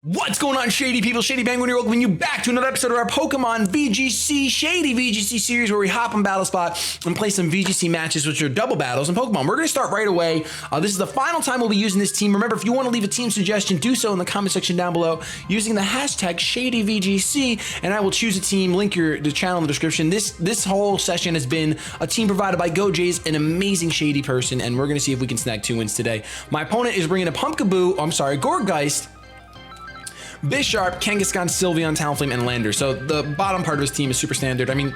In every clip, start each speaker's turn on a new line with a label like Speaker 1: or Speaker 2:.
Speaker 1: What's going on, Shady People? ShadyPenguinn here, welcoming you back to another episode of our Pokemon VGC Shady VGC series, where we hop on Battle Spot and play some VGC matches, which are double battles in Pokemon. We're going to start right away. This is the final time we'll be using this team. Remember, if you want to leave a team suggestion, do so in the comment section down below using the hashtag ShadyVGC, and I will choose a team. Link the channel in the description. This whole session has been a team provided by GoJays, an amazing Shady person, and we're going to see if we can snag 2 wins today. My opponent is bringing a Gourgeist, Bisharp, Kangaskhan, Sylveon, Talonflame, and Lander. So the bottom part of his team is super standard. I mean,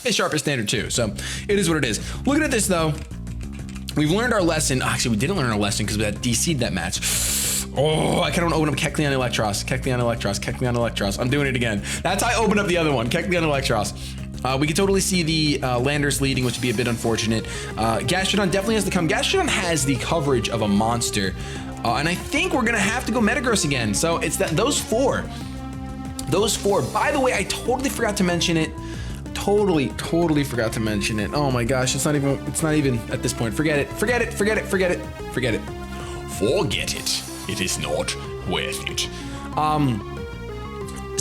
Speaker 1: Bisharp is standard too, so it is what it is. Looking at this though, we've learned our lesson. Actually, we didn't learn our lesson because we had DC'd that match. Oh, I kind of want to open up Kecleon Electros. I'm doing it again. That's how I opened up the other one, Kecleon Electros. We can totally see the Landers leading, which would be a bit unfortunate. Gastrodon definitely has to come. Gastrodon has the coverage of a monster. And I think we're gonna have to go Metagross again. So it's those four. By the way, I totally forgot to mention it. Totally forgot to mention it. Oh my gosh, it's not even at this point. Forget it. It is not worth it.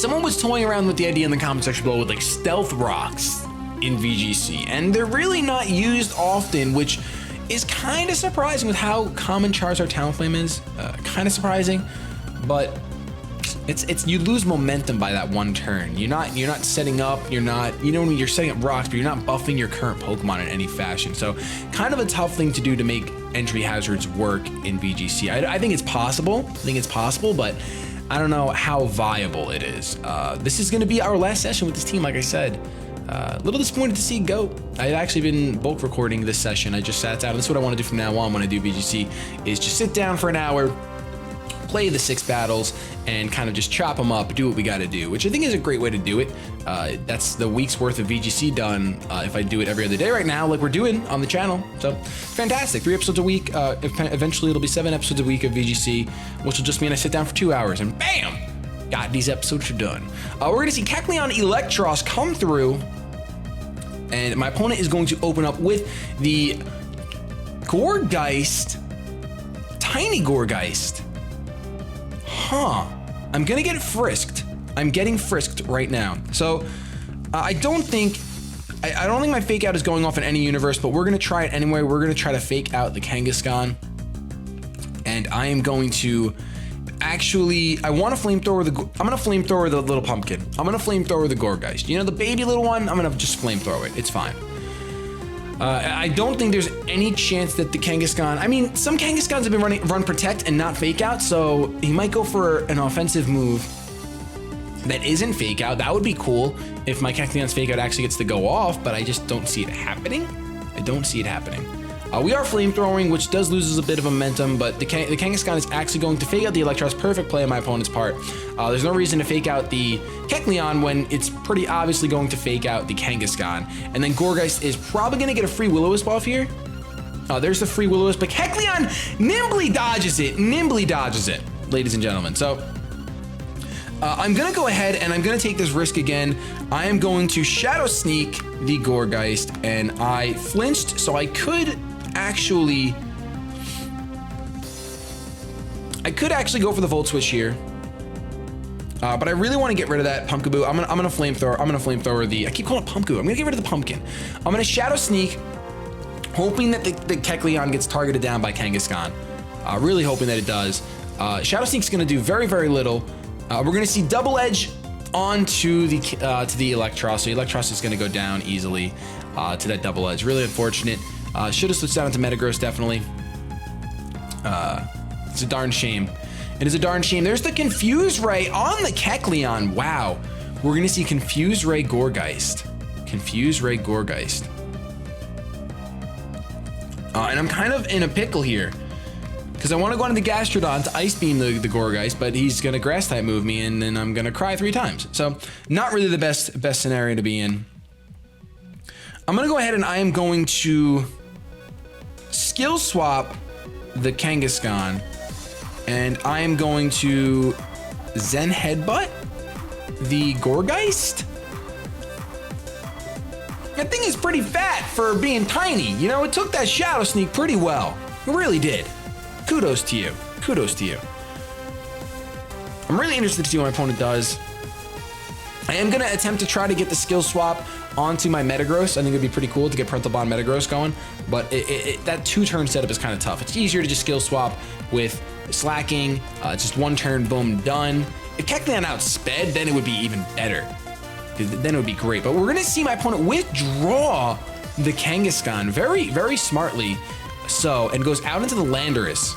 Speaker 1: Someone was toying around with the idea in the comment section below with like stealth rocks in VGC, and they're really not used often, which is kind of surprising with how common Charizard Talonflame is. Kind of surprising, but it's you lose momentum by that one turn. You're not setting up. You're setting up rocks, but you're not buffing your current Pokemon in any fashion. So kind of a tough thing to do to make entry hazards work in VGC. I think it's possible. But I don't know how viable it is. This is going to be our last session with this team, like I said. A little disappointed to see it go. I've actually been bulk recording this session. I just sat down. This is what I want to do from now on when I do VGC, is just sit down for an hour, play the 6 battles, and kind of just chop them up, do what we got to do, which I think is a great way to do it. That's the week's worth of VGC done if I do it every other day right now, like we're doing on the channel. So fantastic. 3 episodes a week. Eventually it'll be 7 episodes a week of VGC, which will just mean I sit down for 2 hours and bam! God, these episodes are done. We're going to see Kecleon Electros come through, and my opponent is going to open up with the Gourgeist, Tiny Gourgeist. I'm going to get frisked. I'm getting frisked right now. So I don't think my fake out is going off in any universe, but we're going to try it anyway. We're going to try to fake out the Kangaskhan, and I am going to actually, I want to flamethrower I'm gonna flamethrower the little pumpkin. I'm gonna flamethrower the Gourgeist. You know, the baby little one, I'm gonna just flamethrower it. It's fine. I don't think there's any chance that the Kangaskhan, I mean, some Kangaskhans have been run protect and not fake out, so he might go for an offensive move that isn't fake out. That would be cool if my Kecleon's fake out actually gets to go off, but I just don't see it happening. We are flamethrowing, which does lose us a bit of momentum, but the Kangaskhan is actually going to fake out the Electros. Perfect play on my opponent's part. There's no reason to fake out the Kecleon when it's pretty obviously going to fake out the Kangaskhan. And then Gourgeist is probably going to get a free Will-O-Wisp off here. There's the free Will-O-Wisp, but Kecleon nimbly dodges it, ladies and gentlemen. So I'm going to go ahead and I'm going to take this risk again. I am going to Shadow Sneak the Gourgeist, and I flinched, so I could actually go for the Volt Switch here, but I really want to get rid of that Pumpkaboo. I'm gonna flamethrower the, I keep calling it Pumpkaboo. I'm gonna get rid of the pumpkin. I'm gonna Shadow Sneak, hoping that the Kecleon gets targeted down by Kangaskhan. Really hoping that it does. Shadow Sneak's gonna do very, very little. We're gonna see Double Edge onto the Electros. So Electros is gonna go down easily to that Double Edge. Really unfortunate. Should have switched down into Metagross, definitely. It's a darn shame. It is a darn shame. There's the Confuse Ray on the Kecleon. Wow. We're going to see Confuse Ray Gourgeist. And I'm kind of in a pickle here, because I want to go into the Gastrodon to Ice Beam the Gourgeist, but he's going to Grass type move me, and then I'm going to cry 3 times. So not really the best scenario to be in. I'm going to go ahead and I am going to Skill Swap the Kangaskhan, and I am going to Zen Headbutt the Gourgeist. That thing is pretty fat for being tiny. You know, it took that Shadow Sneak pretty well. It really did. Kudos to you. I'm really interested to see what my opponent does. I am gonna attempt to try to get the skill swap onto my Metagross. I think it'd be pretty cool to get Parental Bond Metagross going, but that 2-turn setup is kind of tough. It's easier to just skill swap with Slacking, just 1 turn, boom, done. If Kecleon outsped, then it would be even better. Then it would be great. But we're gonna see my opponent withdraw the Kangaskhan very, very smartly, so, and goes out into the Landorus.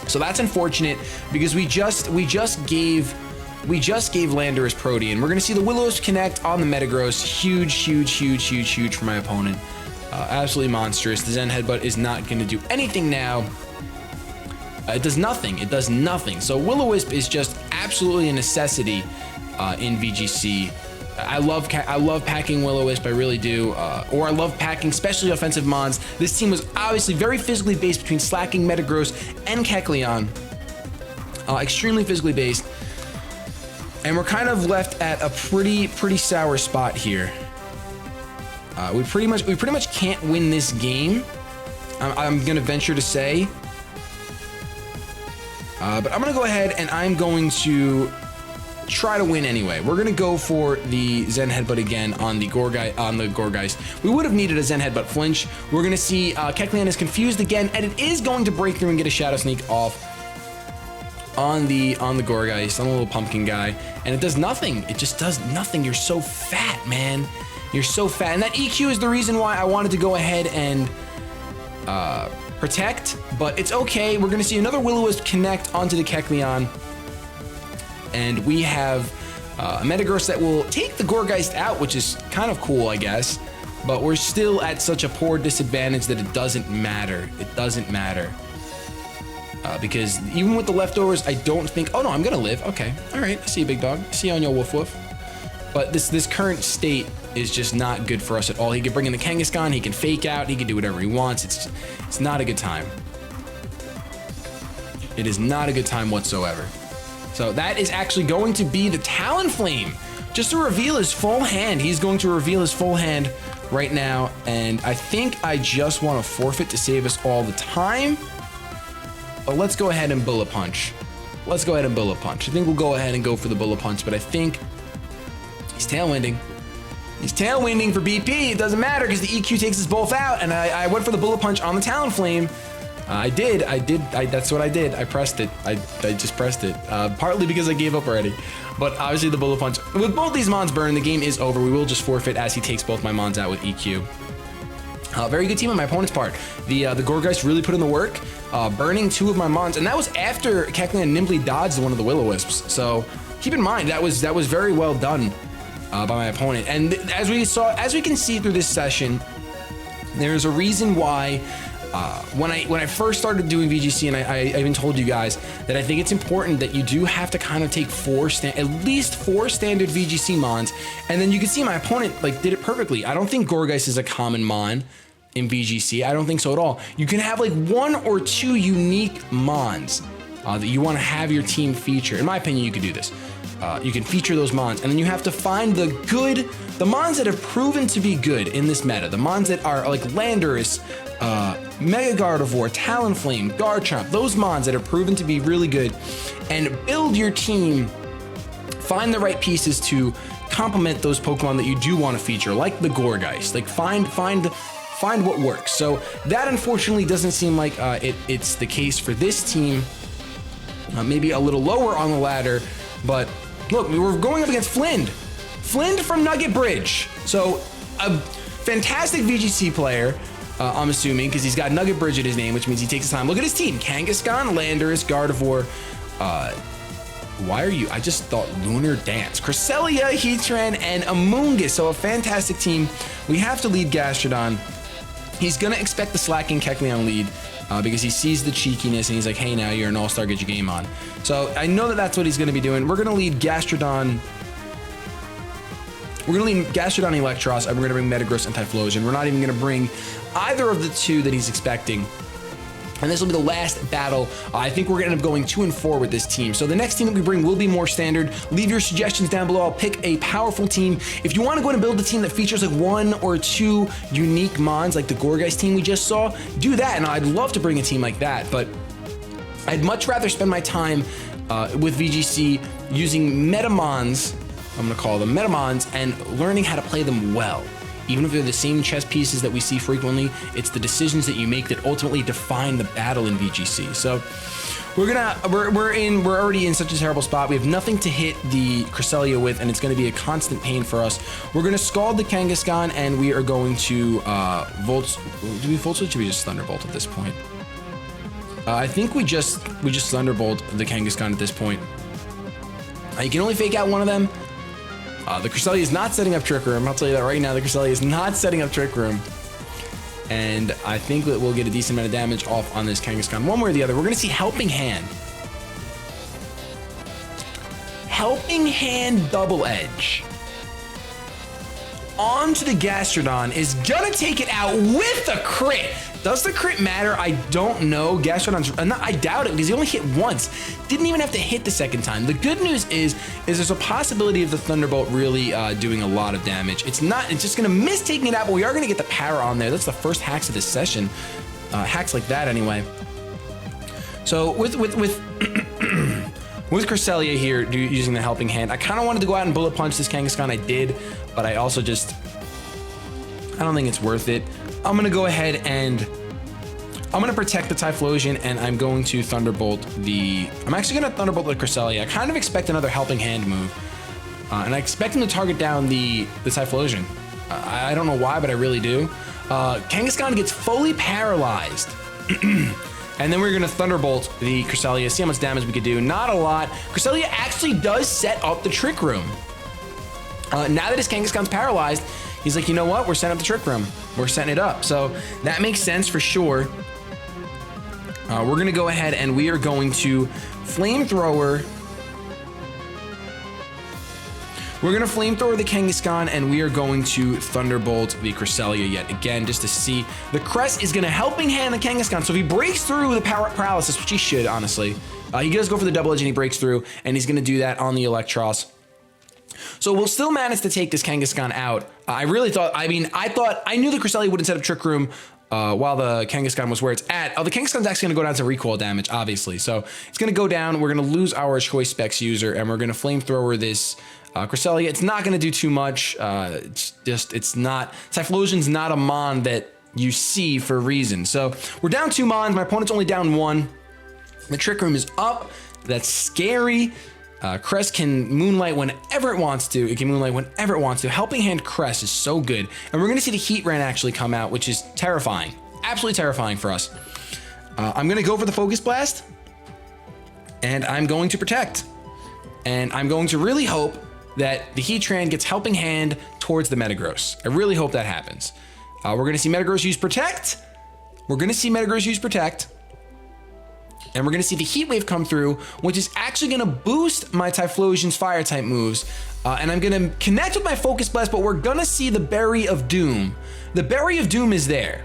Speaker 1: So that's unfortunate because we just gave Landorus Protean. We're gonna see the Will-O-Wisp connect on the Metagross. Huge, huge, huge, huge, huge for my opponent. Absolutely monstrous. The Zen Headbutt is not gonna do anything now. It does nothing. It does nothing. So Will-O-Wisp is just absolutely a necessity in VGC. I love packing Will-O-Wisp, I really do. Or I love packing especially offensive mons. This team was obviously very physically based between Slacking, Metagross, and Kecleon. Extremely physically based. And we're kind of left at a pretty sour spot here. We pretty much can't win this game. I'm gonna venture to say. But I'm gonna go ahead and I'm going to try to win anyway. We're gonna go for the Zen Headbutt again on the Gourgeist. We would have needed a Zen Headbutt flinch. We're gonna see Kecleon is confused again, and it is going to break through and get a Shadow Sneak off on the Gourgeist, on the little pumpkin guy, and it does nothing. It just does nothing. You're so fat, man. You're so fat, and that EQ is the reason why I wanted to go ahead and protect, but it's okay. We're gonna see another Will-O-Wisp connect onto the Kecleon, and we have a Metagross that will take the Gourgeist out, which is kind of cool, I guess, but we're still at such a poor disadvantage that it doesn't matter. It doesn't matter. Because even with the leftovers, I don't think, oh no, I'm gonna live. Okay, all right, I see you, big dog. I see you on your woof woof. But this current state is just not good for us at all. He can bring in the Kangaskhan, he can fake out, he can do whatever he wants. It's not a good time. It is not a good time whatsoever. So that is actually going to be the Talonflame. Just to reveal his full hand. He's going to reveal his full hand right now. And I think I just want to forfeit to save us all the time. But let's go ahead and Bullet Punch. Let's go ahead and Bullet Punch. I think we'll go ahead and go for the Bullet Punch, but I think he's Tailwinding. He's Tailwinding for BP. It doesn't matter because the EQ takes us both out, and I went for the Bullet Punch on the Talonflame. I did. That's what I did. I pressed it. I just pressed it. Partly because I gave up already. But obviously the Bullet Punch. With both these mons burning, the game is over. We will just forfeit as he takes both my mons out with EQ. Very good team on my opponent's part. The Gourgeist really put in the work, burning 2 of my mons, and that was after Kecleon nimbly dodged one of the Will-O-Wisps. So keep in mind that was very well done by my opponent. And as we can see through this session, there's a reason why. When I first started doing VGC, and I even told you guys that I think it's important that you do have to kind of take at least 4 standard VGC mons, and then you can see my opponent did it perfectly. I don't think Gourgeist is a common mon in VGC. I don't think so at all. You can have 1 or 2 unique mons that you want to have your team feature. In my opinion, you could do this. You can feature those mons, and then you have to find the mons that have proven to be good in this meta. The mons that are like Landorus, Mega Gardevoir, Talonflame, Garchomp, those mons that have proven to be really good, and build your team. Find the right pieces to complement those Pokemon that you do want to feature, like the Gourgeist. Find what works. So that unfortunately doesn't seem like it's the case for this team. Maybe a little lower on the ladder, but look, we were going up against Flynn from Nugget Bridge. So a fantastic VGC player. I'm assuming, because he's got Nugget Bridge at his name, which means he takes his time. Look at his team: Kangaskhan, Landorus, Gardevoir. Why are you? I just thought Lunar Dance, Cresselia, Heatran, and Amoonguss. So a fantastic team. We have to lead Gastrodon. He's gonna expect the Slacking Kecleon lead because he sees the cheekiness and he's like, "Hey, now you're an all-star. Get your game on." So I know that that's what he's gonna be doing. We're gonna lead Gastrodon. We're gonna lead Gastrodon Electros, and we're gonna bring Metagross and Typhlosion. We're not even gonna bring either of the 2 that he's expecting. And this will be the last battle. I think we're gonna end up going 2 and 4 with this team. So the next team that we bring will be more standard. Leave your suggestions down below. I'll pick a powerful team. If you wanna go and build a team that features 1 or 2 unique mons, like the Gourgeist team we just saw, do that. And I'd love to bring a team like that, but I'd much rather spend my time with VGC using metamons, I'm gonna call them metamons, and learning how to play them well. Even if they're the same chess pieces that we see frequently, it's the decisions that you make that ultimately define the battle in VGC. So we're already in such a terrible spot. We have nothing to hit the Cresselia with, and it's going to be a constant pain for us. We're going to scald the Kangaskhan, and we are going to Volt. Do we Volt Switch or we just Thunderbolt at this point? I think we just Thunderbolt the Kangaskhan at this point. You can only fake out one of them. The Cresselia is not setting up Trick Room. I'll tell you that right now. The Cresselia is not setting up Trick Room. And I think that we'll get a decent amount of damage off on this Kangaskhan. One way or the other. We're going to see Helping Hand. Helping Hand Double Edge onto the Gastrodon is going to take it out with a crit. Does the crit matter? I don't know. Gastrodon's, I doubt it because he only hit once. Didn't even have to hit the second time. The good news is there's a possibility of the Thunderbolt really doing a lot of damage. It's just gonna miss taking it out, but we are gonna get the power on there. That's the first hacks of this session. Hacks like that anyway. So with Cresselia here using the Helping Hand, I kind of wanted to go out and bullet punch this Kangaskhan. I did, but I also I don't think it's worth it. I'm gonna go ahead and I'm gonna protect the Typhlosion, and I'm going to Thunderbolt I'm actually gonna Thunderbolt the Cresselia. I kind of expect another Helping Hand move, and I expect him to target down the Typhlosion. I don't know why, but I really do. Kangaskhan gets fully paralyzed, and then we're gonna Thunderbolt the Cresselia. See how much damage we could do. Not a lot. Cresselia actually does set up the Trick Room. Now that his Kangaskhan's paralyzed, he's like, you know what? We're setting up the Trick Room. We're setting it up. So that makes sense for sure. We're going to go ahead and we are going to Flamethrower. We're going to Flamethrower the Kangaskhan, and we are going to Thunderbolt the Cresselia yet again, just to see. The Crest is going to Helping Hand the Kangaskhan. So if he breaks through the paralysis, which he should, honestly, he does go for the double edge and he breaks through, and he's going to do that on the Electros. So we'll still manage to take this Kangaskhan out. I really thought, I knew the Cresselia wouldn't set up Trick Room while the Kangaskhan was where it's at. The Kangaskhan's actually gonna go down to recoil damage, obviously. So it's gonna go down, we're gonna lose our Choice Specs user, and we're gonna Flamethrower this Cresselia. It's not gonna do too much. It's not, Typhlosion's not a Mon that you see for a reason. So we're down 2 Mons, my opponent's only down 1. The Trick Room is up, that's scary. Crest can Moonlight whenever it wants to. It can Moonlight whenever it wants to. Helping Hand Crest is so good. And we're going to see the Heat Ran actually come out, which is terrifying. Absolutely terrifying for us. I'm going to go for the Focus Blast. And I'm going to Protect. And I'm going to really hope that the Heatran gets Helping Hand towards the Metagross. I really hope that happens. We're going to see Metagross use Protect. We're going to see Metagross use Protect. And we're going to see the Heat Wave come through, which is actually going to boost my Typhlosion's Fire type moves. And I'm going to connect with my Focus Blast, but we're going to see the Berry of Doom. The Berry of Doom is there.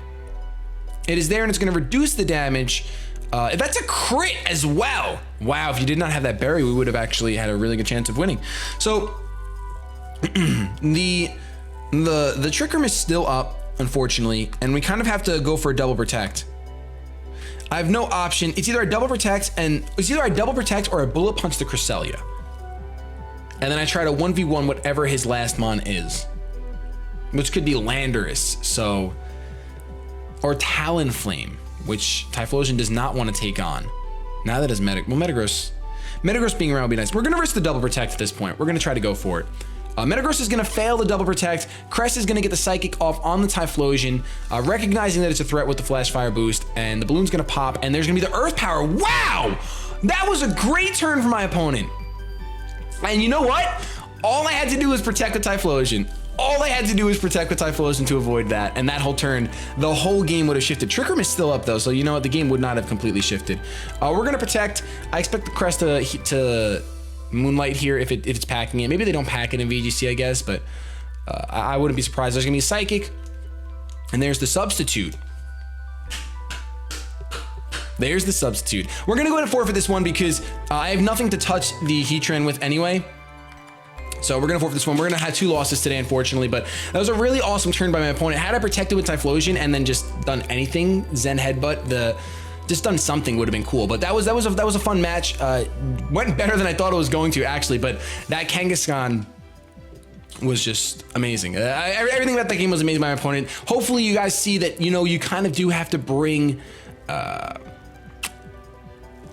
Speaker 1: It is there, and it's going to reduce the damage. That's a crit as well. Wow, if you did not have that Berry, we would have actually had a really good chance of winning. So the Trick Room is still up, unfortunately, and we kind of have to go for a double Protect. I have no option. It's either I double protect or I bullet punch the Cresselia. And then I try to 1v1 whatever his last Mon is, which could be Landorus, so, or Talonflame, which Typhlosion does not want to take on. Now that is Metagross being around would be nice. We're gonna risk the double protect at this point. We're gonna try to go for it. Metagross is going to fail the double protect. Crest is going to get the Psychic off on the Typhlosion, recognizing that it's a threat with the Flash Fire boost, and the Balloon's going to pop, and there's going to be the Earth Power. Wow! That was a great turn for my opponent. And you know what? All I had to do was protect the Typhlosion. All I had to do was protect the Typhlosion to avoid that, and that whole turn, the whole game would have shifted. Trick Room is still up though, so you know what? The game would not have completely shifted. We're going to protect. I expect the Crest to Moonlight here if it's packing it. Maybe they don't pack it in VGC, I guess, but I wouldn't be surprised. There's gonna be a Psychic, and there's the Substitute. There's the Substitute. We're gonna go ahead and forfeit this one because I have nothing to touch the Heatran with anyway. So we're gonna forfeit this one. We're gonna have 2 losses today, unfortunately, but that was a really awesome turn by my opponent. Had I protected with Typhlosion and then just done anything, Zen Headbutt the just done something would have been cool. But that was a fun match. Went better than I thought it was going to, actually. But that Kangaskhan was just amazing. Everything about that game was amazing by my opponent. Hopefully you guys see that, you know, you kind of do have to bring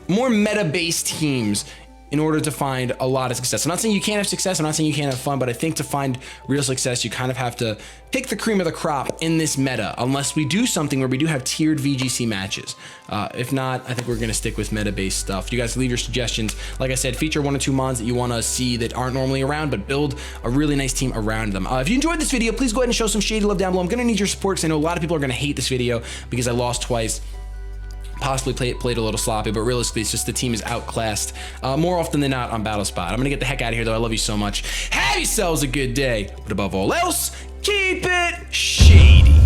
Speaker 1: more meta-based teams in order to find a lot of success. I'm not saying you can't have success, I'm not saying you can't have fun, but I think to find real success, you kind of have to pick the cream of the crop in this meta, unless we do something where we do have tiered VGC matches. If not, I think we're gonna stick with meta-based stuff. You guys leave your suggestions. Like I said, feature 1 or 2 mods that you wanna see that aren't normally around, but build a really nice team around them. If you enjoyed this video, please go ahead and show some Shady love down below. I'm gonna need your support, because I know a lot of people are gonna hate this video because I lost twice. Possibly played a little sloppy, but realistically, it's just the team is outclassed more often than not on Battle Spot. I'm gonna get the heck out of here, though. I love you so much. Have yourselves a good day, but above all else, keep it shady.